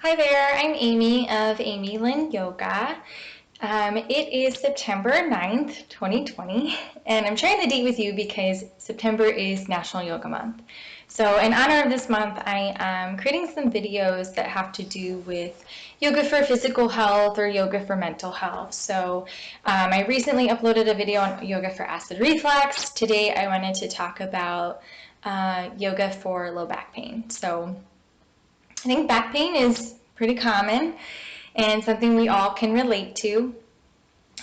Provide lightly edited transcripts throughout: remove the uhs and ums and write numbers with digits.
Hi there, I'm Amy of Amy Lynn Yoga. It is September 9th, 2020, and I'm sharing the date with you because September is National Yoga Month. So in honor of this month, I am creating some videos that have to do with yoga for physical health or yoga for mental health. So I recently uploaded a video on yoga for acid reflux. Today I wanted to talk about yoga for low back pain. So I think back pain is pretty common and something we all can relate to.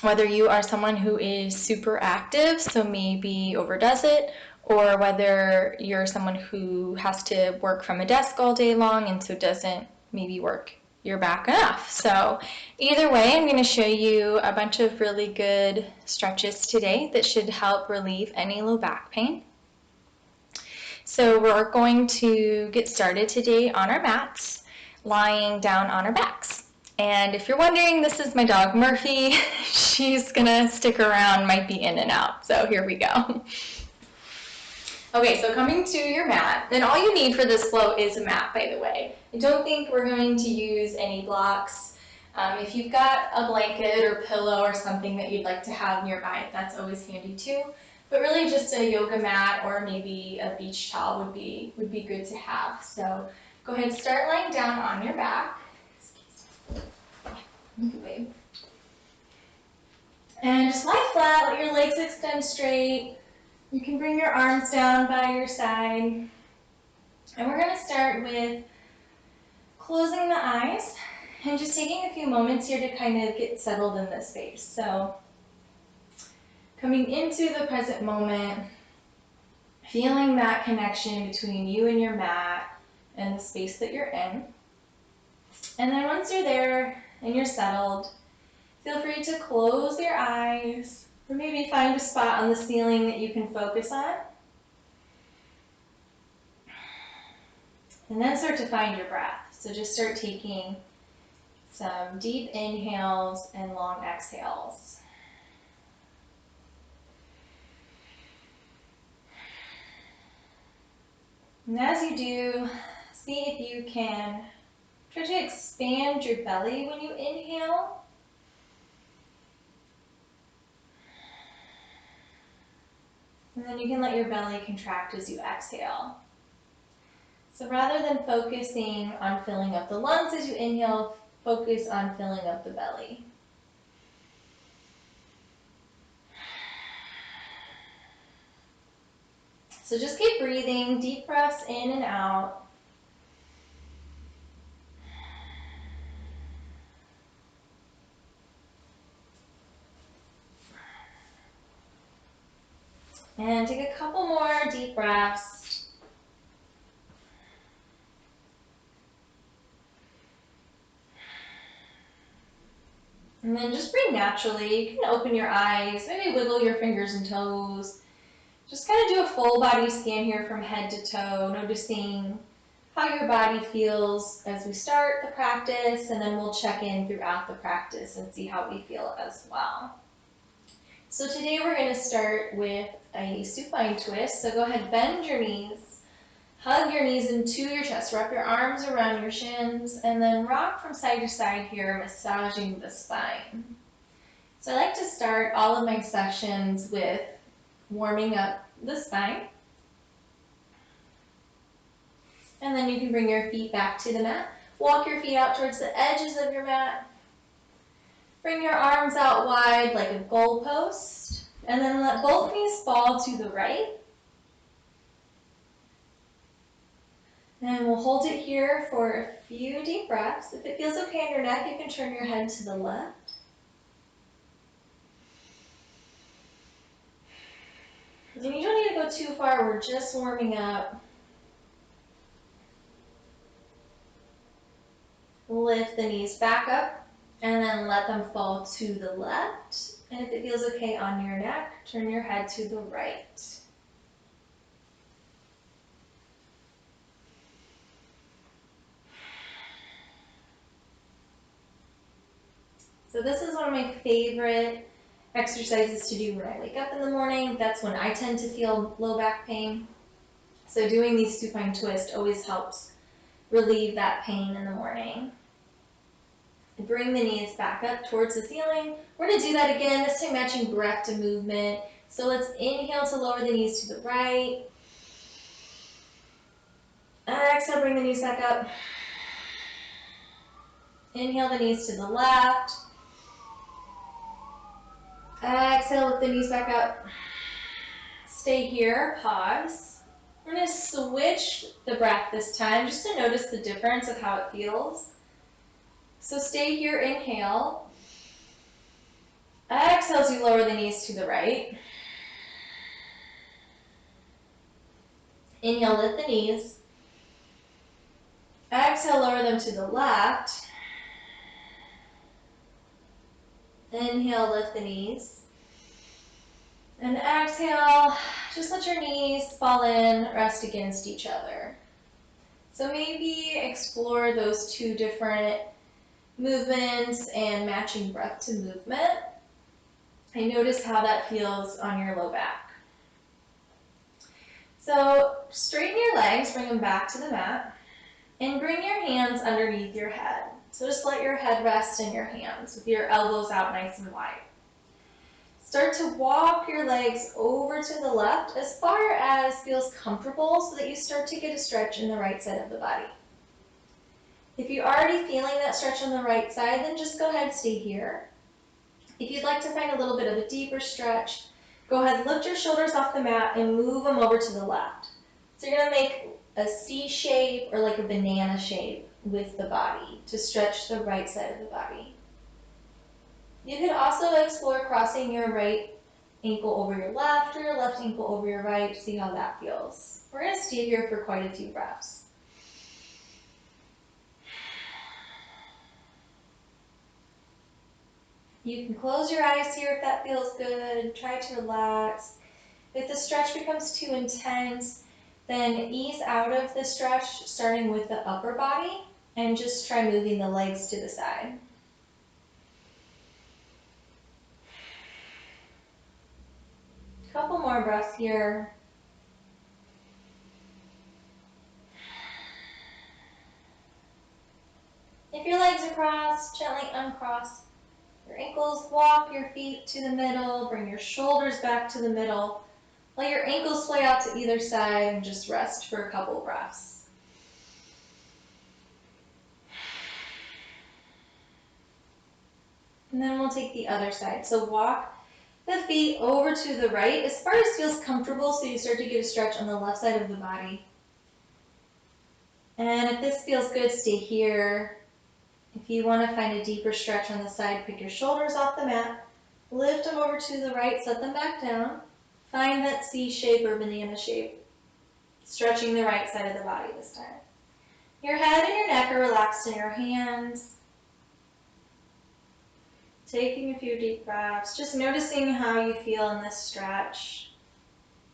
Whether you are someone who is super active, so maybe overdoes it, or whether you're someone who has to work from a desk all day long and so doesn't maybe work your back enough. So either way, I'm going to show you a bunch of really good stretches today that should help relieve any low back pain. So we're going to get started today on our mats, lying down on our backs. And if you're wondering, this is my dog Murphy. She's gonna stick around, might be in and out. So here we go. Okay, so coming to your mat, and all you need for this flow is a mat, by the way. I don't think we're going to use any blocks. If you've got a blanket or pillow or something that you'd like to have nearby, that's always handy too. But really just a yoga mat or maybe a beach towel would be good to have. So go ahead and start lying down on your back. And just lie flat, let your legs extend straight. You can bring your arms down by your side. And we're going to start with closing the eyes and just taking a few moments here to kind of get settled in this space. So coming into the present moment, feeling that connection between you and your mat and the space that you're in. And then once you're there and you're settled, feel free to close your eyes or maybe find a spot on the ceiling that you can focus on. And then start to find your breath. So just start taking some deep inhales and long exhales. And as you do, see if you can try to expand your belly when you inhale. And then you can let your belly contract as you exhale. So rather than focusing on filling up the lungs as you inhale, focus on filling up the belly. So just keep breathing, deep breaths in and out. And take a couple more deep breaths. And then just breathe naturally. You can open your eyes, maybe wiggle your fingers and toes. Just kind of do a full body scan here from head to toe, noticing how your body feels as we start the practice, and then we'll check in throughout the practice and see how we feel as well. So today we're going to start with a supine twist. So go ahead, bend your knees, hug your knees into your chest, wrap your arms around your shins, and then rock from side to side here, massaging the spine. So I like to start all of my sessions with warming up the spine. And then you can bring your feet back to the mat. Walk your feet out towards the edges of your mat. Bring your arms out wide like a goalpost. And then let both knees fall to the right. And we'll hold it here for a few deep breaths. If it feels okay on your neck, you can turn your head to the left. And you don't need to go too far, we're just warming up. Lift the knees back up and then let them fall to the left. And if it feels okay on your neck, turn your head to the right. So this is one of my favorite exercises to do when I wake up in the morning. That's when I tend to feel low back pain. So doing these supine twists always helps relieve that pain in the morning. And bring the knees back up towards the ceiling. We're going to do that again, this time matching breath to movement. So let's inhale to lower the knees to the right. Exhale, bring the knees back up. Inhale the knees to the left. Exhale, lift the knees back up. Stay here, pause. We're going to switch the breath this time just to notice the difference of how it feels. So stay here, inhale. Exhale as you lower the knees to the right. Inhale, lift the knees. Exhale, lower them to the left. Inhale, lift the knees. And exhale, just let your knees fall in, rest against each other. So maybe explore those two different movements and matching breath to movement. And notice how that feels on your low back. So straighten your legs, bring them back to the mat, and bring your hands underneath your head. So just let your head rest in your hands with your elbows out nice and wide. Start to walk your legs over to the left as far as feels comfortable so that you start to get a stretch in the right side of the body. If you're already feeling that stretch on the right side, then just go ahead and stay here. If you'd like to find a little bit of a deeper stretch, go ahead, lift your shoulders off the mat and move them over to the left. So you're going to make a C shape or like a banana shape with the body to stretch the right side of the body. You could also explore crossing your right ankle over your left or your left ankle over your right to see how that feels. We're going to stay here for quite a few breaths. You can close your eyes here if that feels good. Try to relax. If the stretch becomes too intense, then ease out of the stretch, starting with the upper body, and just try moving the legs to the side. Couple more breaths here. If your legs are crossed, gently uncross your ankles, walk your feet to the middle, bring your shoulders back to the middle. Let your ankles splay out to either side and just rest for a couple breaths. And then we'll take the other side. So walk the feet over to the right as far as feels comfortable so you start to get a stretch on the left side of the body. And if this feels good, stay here. If you want to find a deeper stretch on the side, pick your shoulders off the mat, lift them over to the right, set them back down. Find that C shape or banana shape, stretching the right side of the body this time. Your head and your neck are relaxed in your hands. Taking a few deep breaths, just noticing how you feel in this stretch.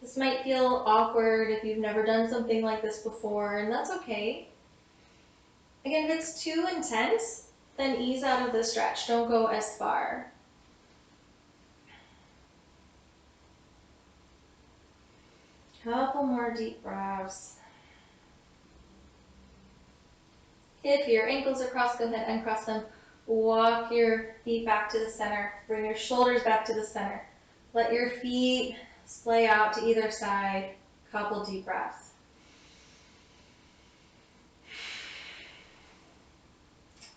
This might feel awkward if you've never done something like this before, and that's okay. Again, if it's too intense, then ease out of the stretch. Don't go as far. Couple more deep breaths. If your ankles are crossed, go ahead and uncross them. Walk your feet back to the center. Bring your shoulders back to the center. Let your feet splay out to either side. Couple deep breaths.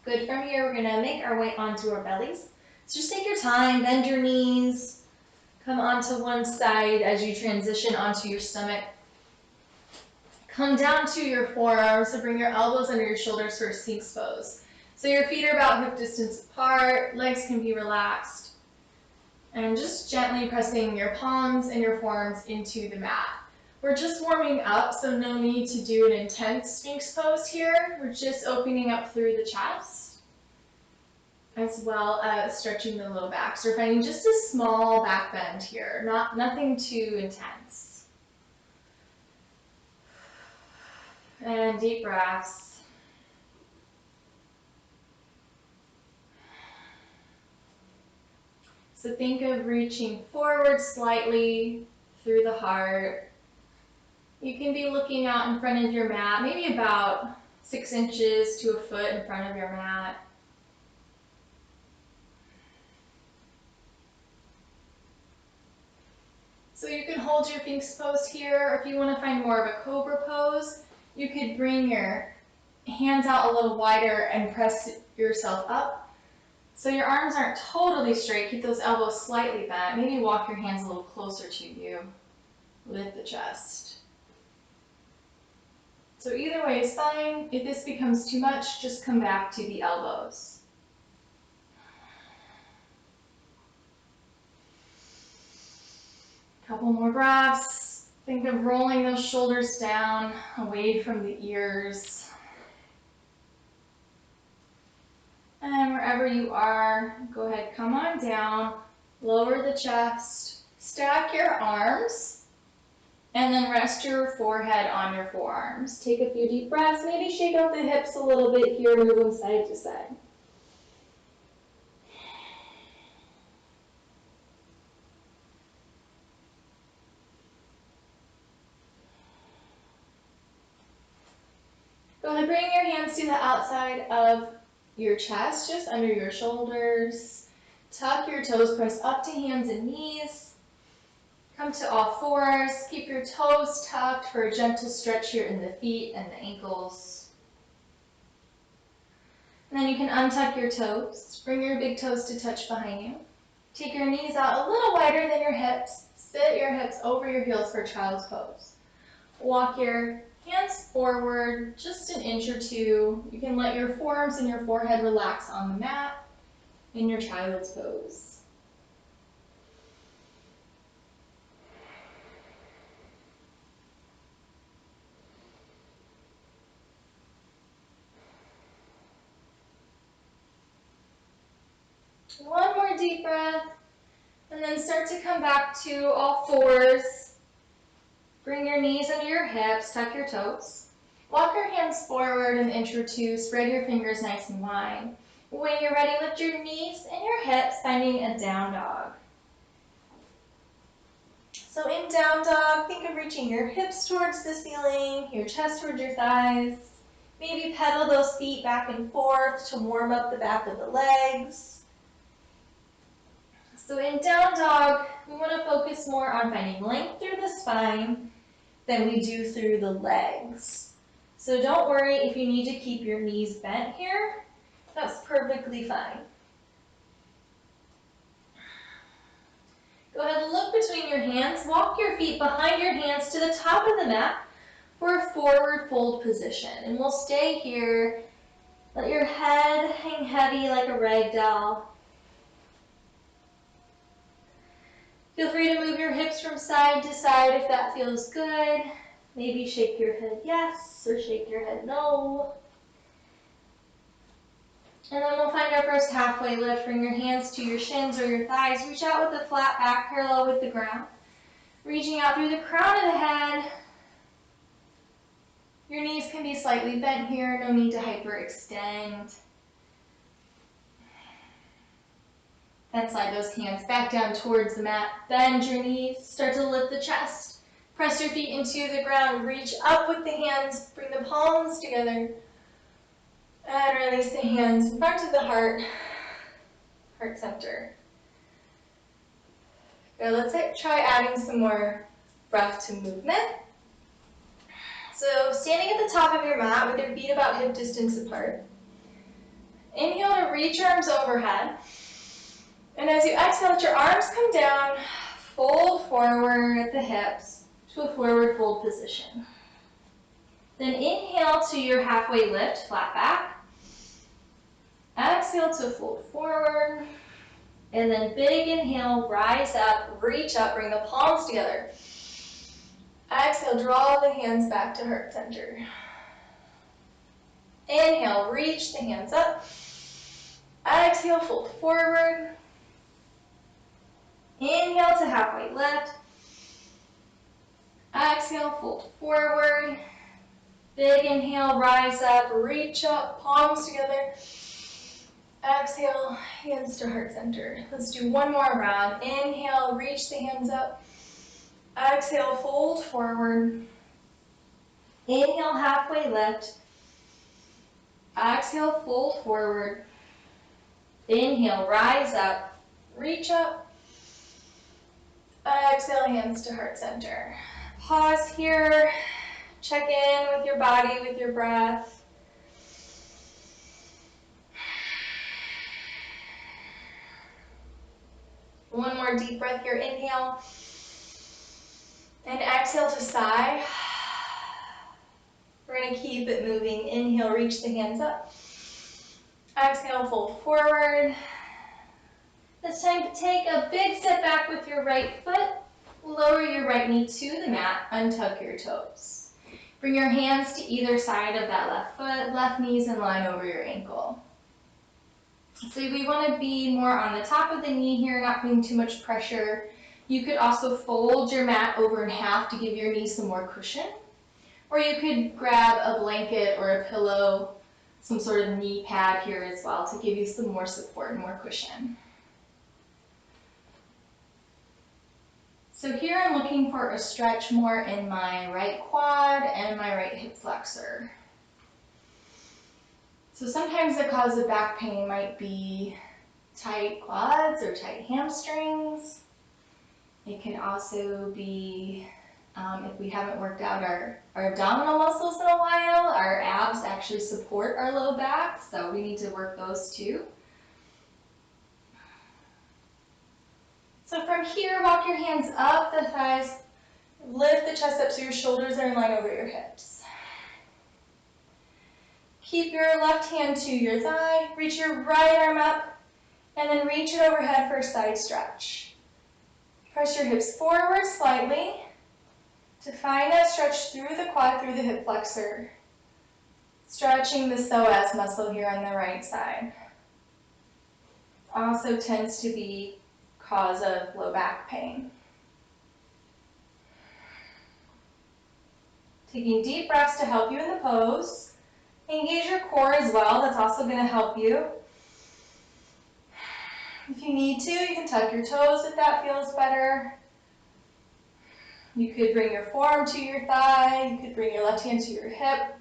Good. From here, we're going to make our way onto our bellies. So just take your time, bend your knees, come onto one side as you transition onto your stomach. Come down to your forearms, so bring your elbows under your shoulders for a Sphinx pose. So your feet are about hip distance apart, legs can be relaxed, and just gently pressing your palms and your forearms into the mat. We're just warming up, so no need to do an intense Sphinx pose here. We're just opening up through the chest, as well as stretching the low back. So we're finding just a small back bend here, nothing too intense. And deep breaths. So think of reaching forward slightly through the heart. You can be looking out in front of your mat, maybe about 6 inches to a foot in front of your mat. So you can hold your Sphinx pose here, or if you want to find more of a cobra pose, you could bring your hands out a little wider and press yourself up. So your arms aren't totally straight, keep those elbows slightly bent. Maybe walk your hands a little closer to you. Lift the chest. So either way is fine. If this becomes too much, just come back to the elbows. Couple more breaths. Think of rolling those shoulders down, away from the ears. And wherever you are, go ahead, come on down, lower the chest, stack your arms, and then rest your forehead on your forearms. Take a few deep breaths, maybe shake out the hips a little bit here, move them side to side. Go ahead, bring your hands to the outside of your chest, just under your shoulders. Tuck your toes, press up to hands and knees. Come to all fours. Keep your toes tucked for a gentle stretch here in the feet and the ankles. And then you can untuck your toes. Bring your big toes to touch behind you. Take your knees out a little wider than your hips. Sit your hips over your heels for child's pose. Walk your hands forward just an inch or two. You can let your forearms and your forehead relax on the mat in your child's pose. One more deep breath, and then start to come back to all fours. Bring your knees under your hips, tuck your toes. Walk your hands forward an inch or two, spread your fingers nice and wide. When you're ready, lift your knees and your hips, finding a down dog. So in down dog, think of reaching your hips towards the ceiling, your chest towards your thighs. Maybe pedal those feet back and forth to warm up the back of the legs. So in down dog, we want to focus more on finding length through the spine than we do through the legs. So don't worry if you need to keep your knees bent here. That's perfectly fine. Go ahead and look between your hands. Walk your feet behind your hands to the top of the mat for a forward fold position. And we'll stay here. Let your head hang heavy like a rag doll. Feel free to move your hips from side to side if that feels good. Maybe shake your head yes or shake your head no. And then we'll find our first halfway lift. Bring your hands to your shins or your thighs. Reach out with a flat back parallel with the ground. Reaching out through the crown of the head. Your knees can be slightly bent here. No need to hyperextend. Then slide those hands back down towards the mat. Bend your knees. Start to lift the chest. Press your feet into the ground. Reach up with the hands. Bring the palms together. And release the hands in front of the heart center. Good, let's try adding some more breath to movement. So standing at the top of your mat with your feet about hip distance apart. Inhale to reach your arms overhead. And as you exhale, let your arms come down, fold forward at the hips to a forward fold position. Then inhale to your halfway lift, flat back. Exhale to fold forward. And then big inhale, rise up, reach up, bring the palms together. Exhale, draw the hands back to heart center. Inhale, reach the hands up. Exhale, fold forward. Inhale to halfway lift. Exhale, fold forward. Big inhale, rise up, reach up, palms together. Exhale, hands to heart center. Let's do one more round. Inhale, reach the hands up. Exhale, fold forward. Inhale, halfway lift. Exhale, fold forward. Inhale, rise up, reach up. Exhale, hands to heart center. Pause here. Check in with your body, with your breath. One more deep breath here. Inhale. And exhale to sigh. We're going to keep it moving. Inhale, reach the hands up. Exhale, fold forward. It's time to take a big step back with your right foot. Lower your right knee to the mat. Untuck your toes. Bring your hands to either side of that left foot. Left knee's in line over your ankle. So we want to be more on the top of the knee here, not putting too much pressure. You could also fold your mat over in half to give your knee some more cushion. Or you could grab a blanket or a pillow, some sort of knee pad here as well to give you some more support and more cushion. So here I'm looking for a stretch more in my right quad and my right hip flexor. So sometimes the cause of back pain might be tight quads or tight hamstrings. It can also be if we haven't worked out our abdominal muscles in a while. Our abs actually support our low back, so we need to work those too. So from here, walk your hands up the thighs, lift the chest up so your shoulders are in line over your hips. Keep your left hand to your thigh, reach your right arm up, and then reach it overhead for a side stretch. Press your hips forward slightly to find that stretch through the quad, through the hip flexor. Stretching the psoas muscle here on the right side. Also tends to be cause of low back pain. Taking deep breaths to help you in the pose. Engage your core as well, that's also going to help you. If you need to, you can tuck your toes if that feels better. You could bring your forearm to your thigh, you could bring your left hand to your hip,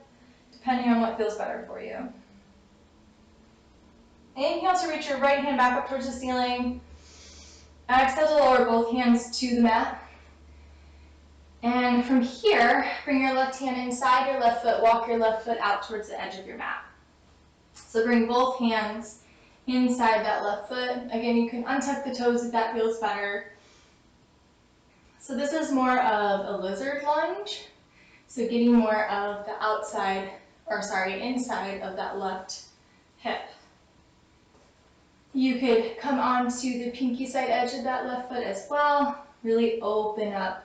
depending on what feels better for you. Inhale to reach your right hand back up towards the ceiling. Exhale to lower both hands to the mat. And from here, bring your left hand inside your left foot, walk your left foot out towards the edge of your mat. So bring both hands inside that left foot. Again, you can untuck the toes if that feels better. So this is more of a lizard lunge. So getting more of the inside of that left hip. You could come onto the pinky side edge of that left foot as well. Really open up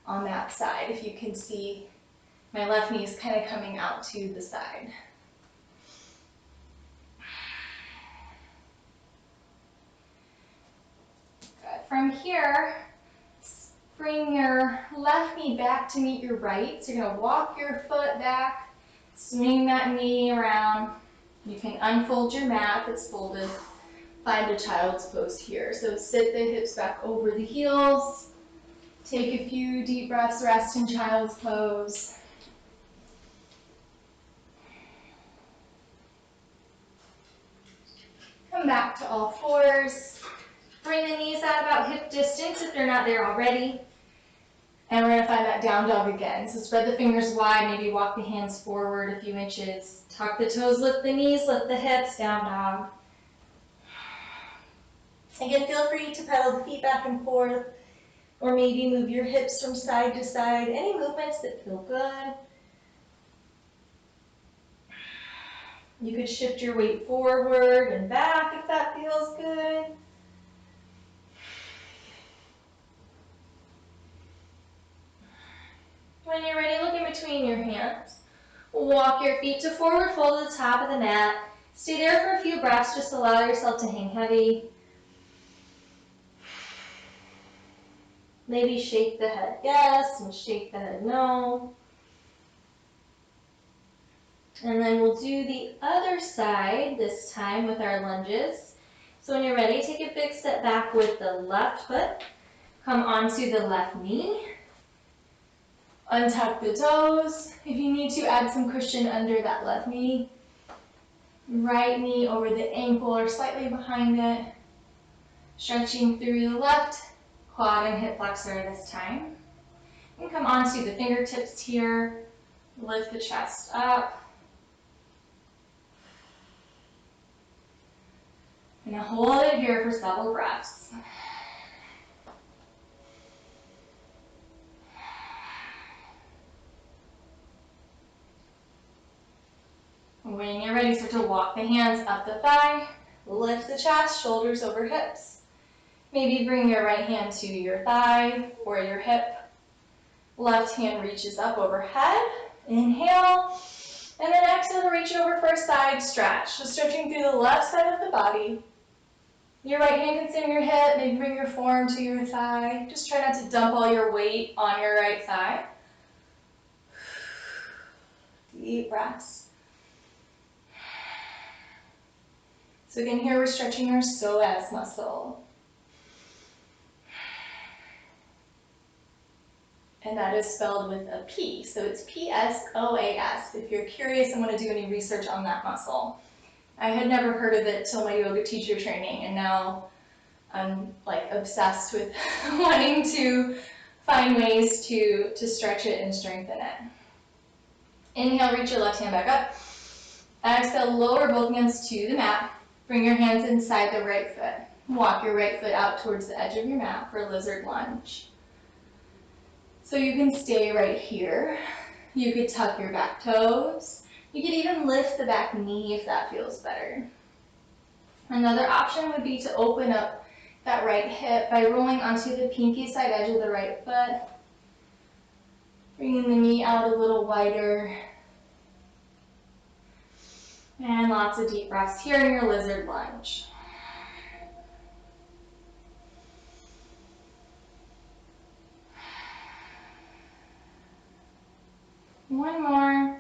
on that side. If you can see, my left knee is kind of coming out to the side. Good. From here, bring your left knee back to meet your right. So you're going to walk your foot back, swing that knee around. You can unfold your mat if it's folded. Find a child's pose here. So sit the hips back over the heels. Take a few deep breaths, rest in child's pose. Come back to all fours. Bring the knees out about hip distance if they're not there already. And we're going to find that down dog again. So spread the fingers wide, maybe walk the hands forward a few inches. Tuck the toes, lift the knees, lift the hips, down dog. Again, feel free to pedal the feet back and forth, or maybe move your hips from side to side. Any movements that feel good. You could shift your weight forward and back if that feels good. When you're ready, look in between your hands. Walk your feet to forward fold to the top of the mat. Stay there for a few breaths. Just allow yourself to hang heavy. Maybe shake the head yes and shake the head no. And then we'll do the other side this time with our lunges. So when you're ready, take a big step back with the left foot. Come onto the left knee. Untuck the toes. If you need to, add some cushion under that left knee. Right knee over the ankle or slightly behind it. Stretching through the left quad and hip flexor this time. And come onto the fingertips here, lift the chest up. And hold it here for several breaths. When you're ready, start to walk the hands up the thigh, lift the chest, shoulders over hips. Maybe bring your right hand to your thigh or your hip. Left hand reaches up overhead. Inhale, and then exhale to reach over for a side stretch. So stretching through the left side of the body. Your right hand can sit on your hip, maybe bring your forearm to your thigh. Just try not to dump all your weight on your right thigh. Deep breaths. So again, here we're stretching our psoas muscle. And that is spelled with a P, so it's P-S-O-A-S, if you're curious and want to do any research on that muscle. I had never heard of it till my yoga teacher training, and now I'm like obsessed with wanting to find ways to stretch it and strengthen it. Inhale, reach your left hand back up. Exhale, lower both hands to the mat. Bring your hands inside the right foot. Walk your right foot out towards the edge of your mat for lizard lunge. So you can stay right here. You could tuck your back toes. You could even lift the back knee if that feels better. Another option would be to open up that right hip by rolling onto the pinky side edge of the right foot. Bringing the knee out a little wider. And lots of deep breaths here in your lizard lunge. One more.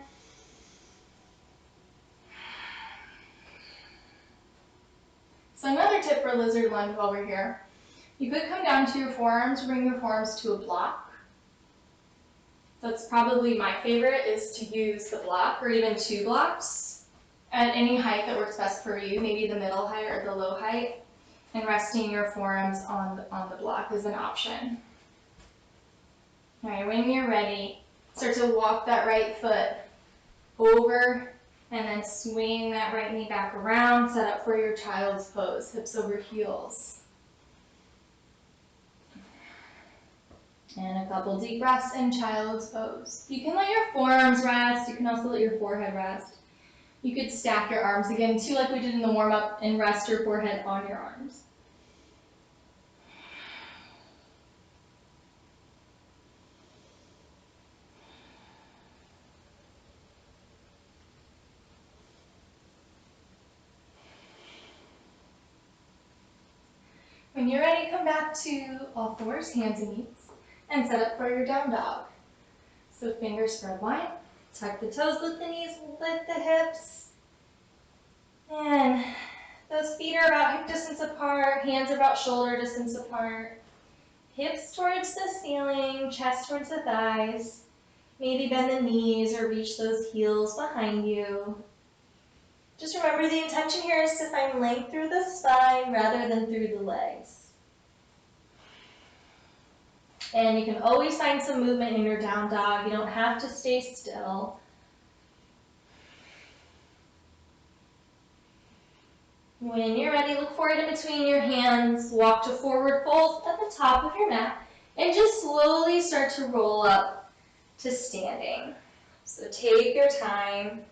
So another tip for lizard lunge while we're here, you could come down to your forearms, bring your forearms to a block. That's probably my favorite, is to use the block or even two blocks at any height that works best for you, maybe the middle height or the low height, and resting your forearms on the block is an option. All right, when you're ready, start to walk that right foot over and then swing that right knee back around, set up for your child's pose, hips over heels. And a couple deep breaths in child's pose. You can let your forearms rest, you can also let your forehead rest. You could stack your arms again, too, like we did in the warm-up, and rest your forehead on your arms. When you're ready, come back to all fours, hands and knees, and set up for your down dog. So fingers spread wide, tuck the toes, lift the knees, lift the hips. And those feet are about hip distance apart, hands are about shoulder distance apart. Hips towards the ceiling, chest towards the thighs. Maybe bend the knees or reach those heels behind you. Just remember the intention here is to find length through the spine rather than through the legs. And you can always find some movement in your down dog. You don't have to stay still. When you're ready, look forward in between your hands, walk to forward fold at the top of your mat, and just slowly start to roll up to standing. So take your time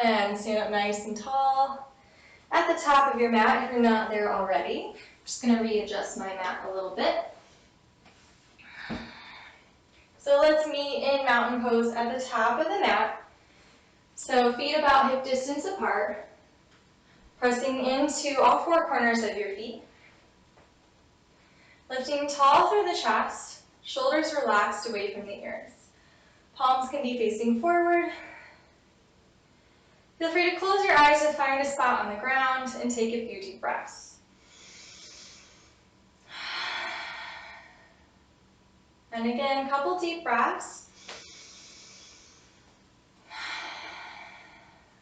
and stand up nice and tall at the top of your mat if you're not there already. I'm just going to readjust my mat a little bit. So let's meet in mountain pose at the top of the mat. So feet about hip distance apart, pressing into all four corners of your feet. Lifting tall through the chest, shoulders relaxed away from the ears. Palms can be facing forward. Feel free to close your eyes to find a spot on the ground and take a few deep breaths. And again, a couple deep breaths.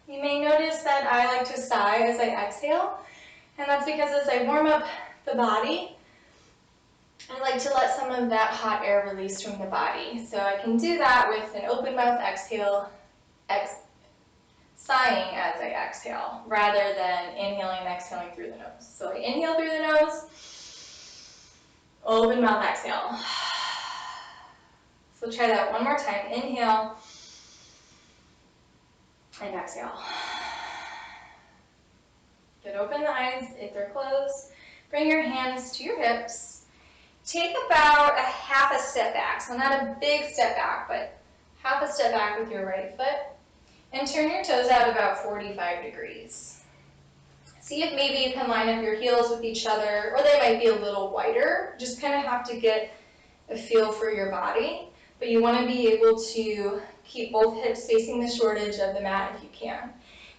You may notice that I like to sigh as I exhale, and that's because as I warm up the body. I like to let some of that hot air release from the body. So I can do that with an open mouth exhale, sighing as I exhale, rather than inhaling and exhaling through the nose. So I inhale through the nose, open mouth exhale. So try that one more time. Inhale and exhale. Good, open the eyes if they're closed. Bring your hands to your hips. Take about a half a step back, so not a big step back, but half a step back with your right foot. And turn your toes out about 45 degrees. See if maybe you can line up your heels with each other, or they might be a little wider. Just kind of have to get a feel for your body. But you want to be able to keep both hips facing the short edge of the mat if you can.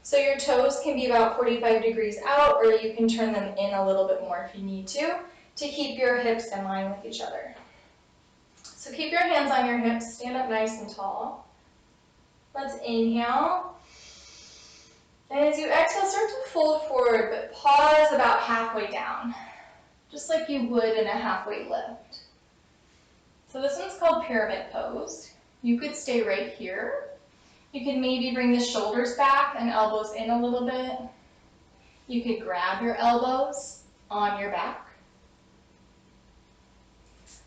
So your toes can be about 45 degrees out, or you can turn them in a little bit more if you need to keep your hips in line with each other. So keep your hands on your hips, stand up nice and tall. Let's inhale. And as you exhale, start to fold forward, but pause about halfway down, just like you would in a halfway lift. So this one's called pyramid pose. You could stay right here. You could maybe bring the shoulders back and elbows in a little bit. You could grab your elbows on your back.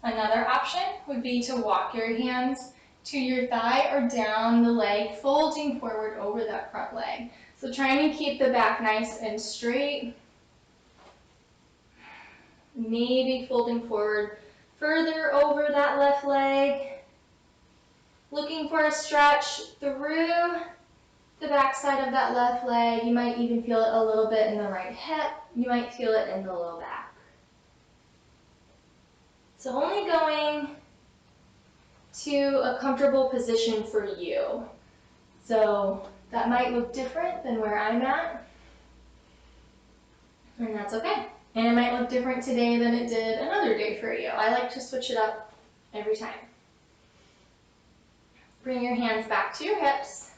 Another option would be to walk your hands to your thigh or down the leg, folding forward over that front leg. So trying to keep the back nice and straight. Maybe folding forward further over that left leg. Looking for a stretch through the back side of that left leg. You might even feel it a little bit in the right hip. You might feel it in the low back. So only going to a comfortable position for you. So that might look different than where I'm at, and that's okay. And it might look different today than it did another day for you. I like to switch it up every time. Bring your hands back to your hips.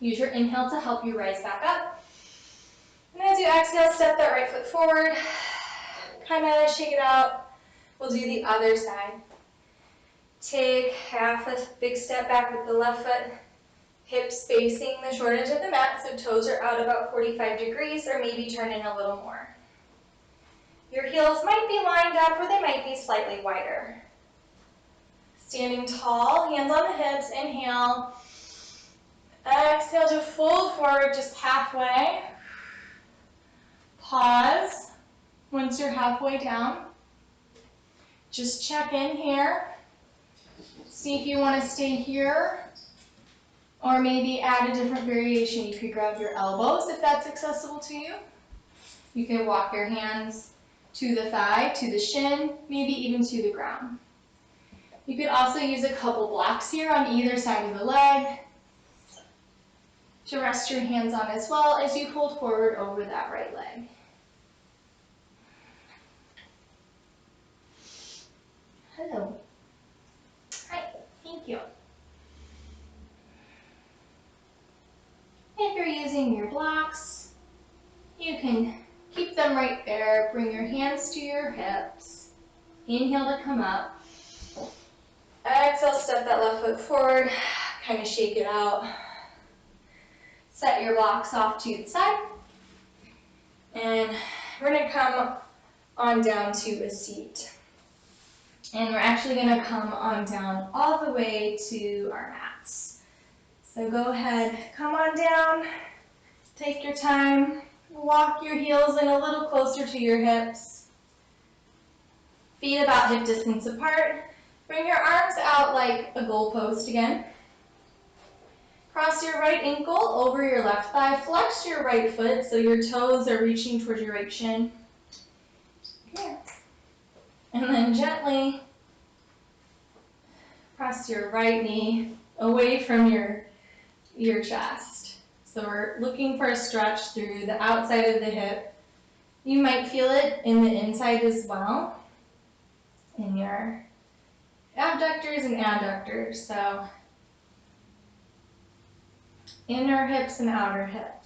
Use your inhale to help you rise back up. And as you exhale, step that right foot forward. Kind of shake it out. We'll do the other side. Take half a big step back with the left foot. Hips facing the short edge of the mat, so toes are out about 45 degrees, or maybe turn in a little more. Your heels might be lined up, or they might be slightly wider. Standing tall, hands on the hips, inhale. Exhale to fold forward just halfway. Pause once you're halfway down. Just check in here. See if you want to stay here, or maybe add a different variation. You could grab your elbows if that's accessible to you. You can walk your hands to the thigh, to the shin, maybe even to the ground. You could also use a couple blocks here on either side of the leg to rest your hands on as well as you fold forward over that right leg. Hello. Hi, thank you. If you're using your blocks, you can keep them right there. Bring your hands to your hips. Inhale to come up. Exhale, step that left foot forward. Kind of shake it out. Set your blocks off to the side. And we're going to come on down to a seat. And we're actually going to come on down all the way to our mats. So go ahead, come on down, take your time, walk your heels in a little closer to your hips. Feet about hip distance apart. Bring your arms out like a goalpost again. Cross your right ankle over your left thigh. Flex your right foot so your toes are reaching towards your right shin. Here. And then gently press your right knee away from your chest. So we're looking for a stretch through the outside of the hip. You might feel it in the inside as well, in your abductors and adductors. So inner hips and outer hips.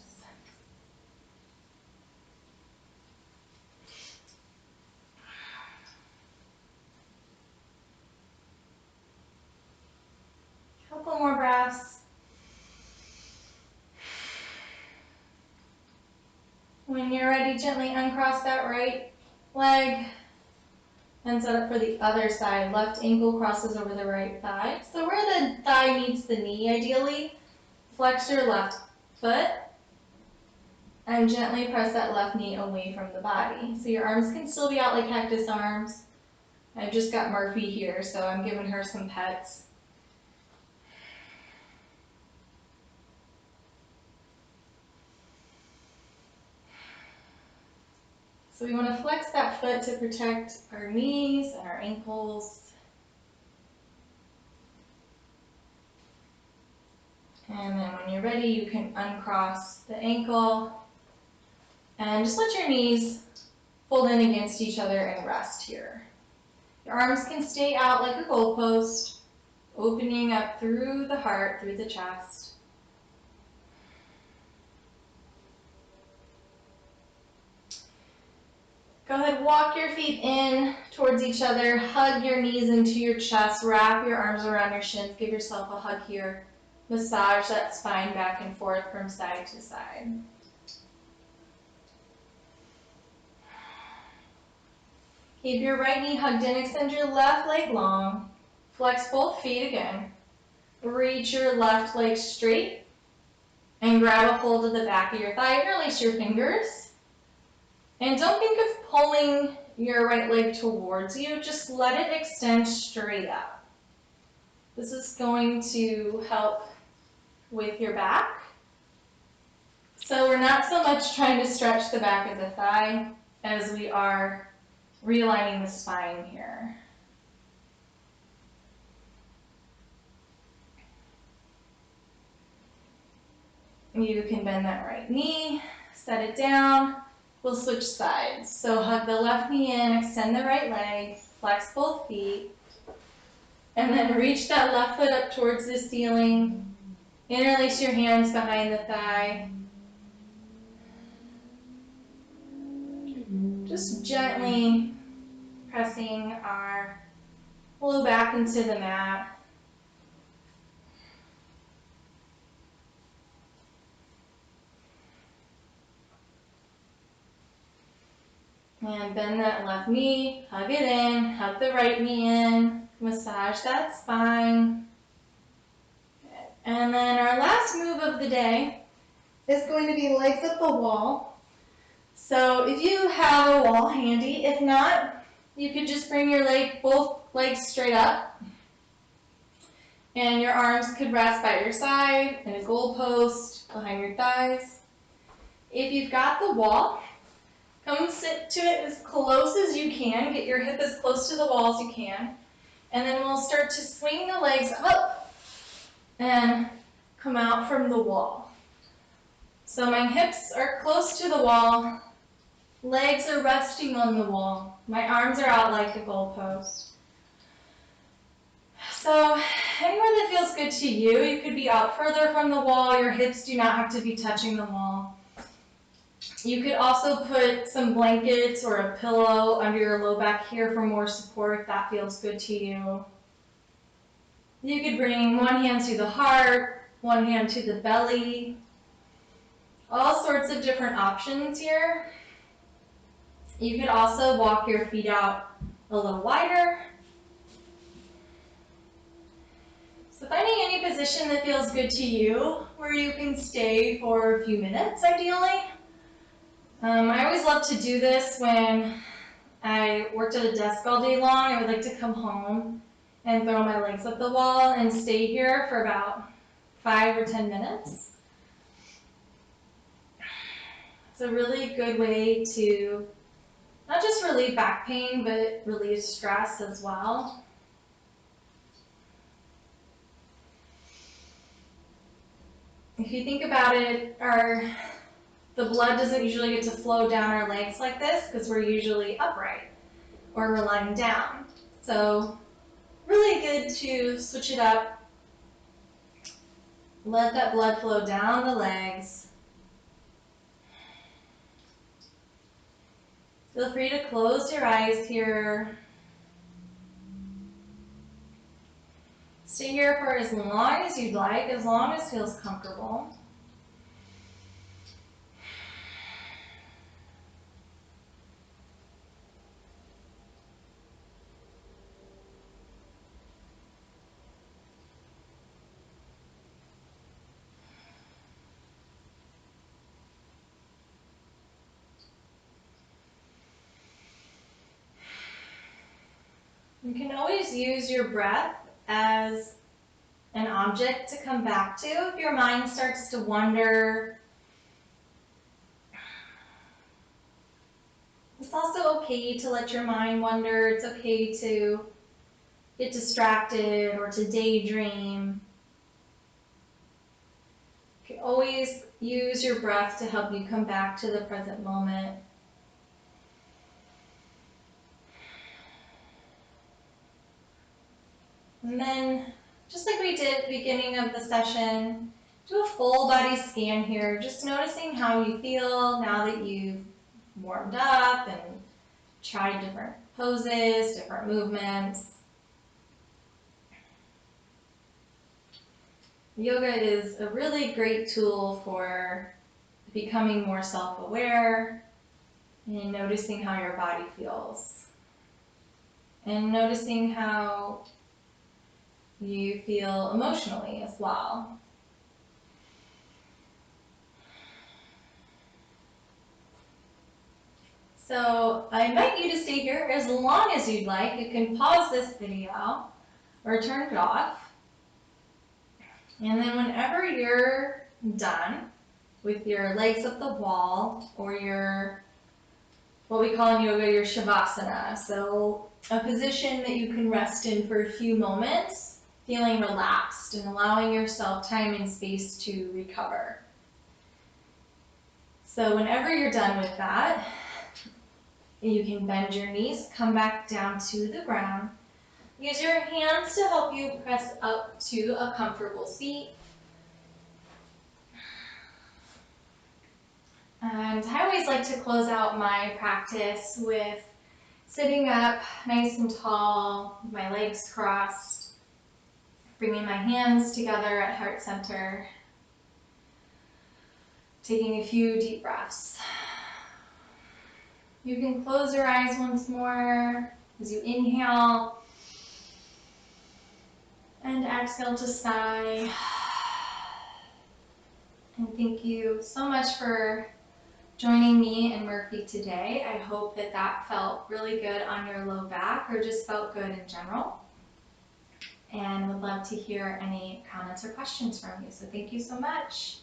When you're ready, gently uncross that right leg and set up for the other side. Left ankle crosses over the right thigh. So where the thigh meets the knee, ideally, flex your left foot and gently press that left knee away from the body. So your arms can still be out like cactus arms. I've just got Murphy here, so I'm giving her some pets. So we want to flex that foot to protect our knees and our ankles. And then when you're ready, you can uncross the ankle and just let your knees fold in against each other and rest here. Your arms can stay out like a goalpost, opening up through the heart, through the chest. Go ahead, walk your feet in towards each other, hug your knees into your chest, wrap your arms around your shins, give yourself a hug here. Massage that spine back and forth from side to side. Keep your right knee hugged in, extend your left leg long, flex both feet again. Reach your left leg straight and grab a hold of the back of your thigh, release your fingers. And don't think of pulling your right leg towards you, just let it extend straight up. This is going to help with your back. So we're not so much trying to stretch the back of the thigh as we are realigning the spine here. You can bend that right knee, set it down. We'll switch sides. So hug the left knee in, extend the right leg, flex both feet, and then reach that left foot up towards the ceiling. Interlace your hands behind the thigh. Just gently pressing our low back into the mat. And bend that left knee, hug it in, hug the right knee in, massage that spine. And then our last move of the day is going to be legs up the wall. So if you have a wall handy, if not, you could just bring your both legs straight up. And your arms could rest by your side in a goalpost behind your thighs. If you've got the wall, come sit to it as close as you can. Get your hip as close to the wall as you can. And then we'll start to swing the legs up and come out from the wall. So my hips are close to the wall. Legs are resting on the wall. My arms are out like a goalpost. So anywhere that feels good to you. You could be out further from the wall. Your hips do not have to be touching the wall. You could also put some blankets or a pillow under your low back here for more support if that feels good to you. You could bring one hand to the heart, one hand to the belly. All sorts of different options here. You could also walk your feet out a little wider. So finding any position that feels good to you, where you can stay for a few minutes ideally. I always love to do this when I worked at a desk all day long. I would like to come home and throw my legs up the wall and stay here for about 5 or 10 minutes. It's a really good way to not just relieve back pain, but relieve stress as well. If you think about it, the blood doesn't usually get to flow down our legs like this because we're usually upright or we're lying down. So really good to switch it up. Let that blood flow down the legs. Feel free to close your eyes here. Stay here for as long as you'd like, as long as feels comfortable. You can always use your breath as an object to come back to if your mind starts to wander. It's also okay to let your mind wander. It's okay to get distracted or to daydream. You can always use your breath to help you come back to the present moment. And then, just like we did at the beginning of the session, do a full body scan here, just noticing how you feel now that you've warmed up and tried different poses, different movements. Yoga is a really great tool for becoming more self-aware and noticing how your body feels. And noticing how you feel emotionally as well. So I invite you to stay here as long as you'd like. You can pause this video or turn it off. And then whenever you're done with your legs up the wall or your, what we call in yoga, your shavasana. So a position that you can rest in for a few moments, feeling relaxed and allowing yourself time and space to recover. So whenever you're done with that, you can bend your knees, come back down to the ground. Use your hands to help you press up to a comfortable seat. And I always like to close out my practice with sitting up nice and tall, my legs crossed, bringing my hands together at heart center, taking a few deep breaths. You can close your eyes once more as you inhale and exhale to sigh. And thank you so much for joining me and Murphy today. I hope that that felt really good on your low back or just felt good in general. And would love to hear any comments or questions from you. So thank you so much.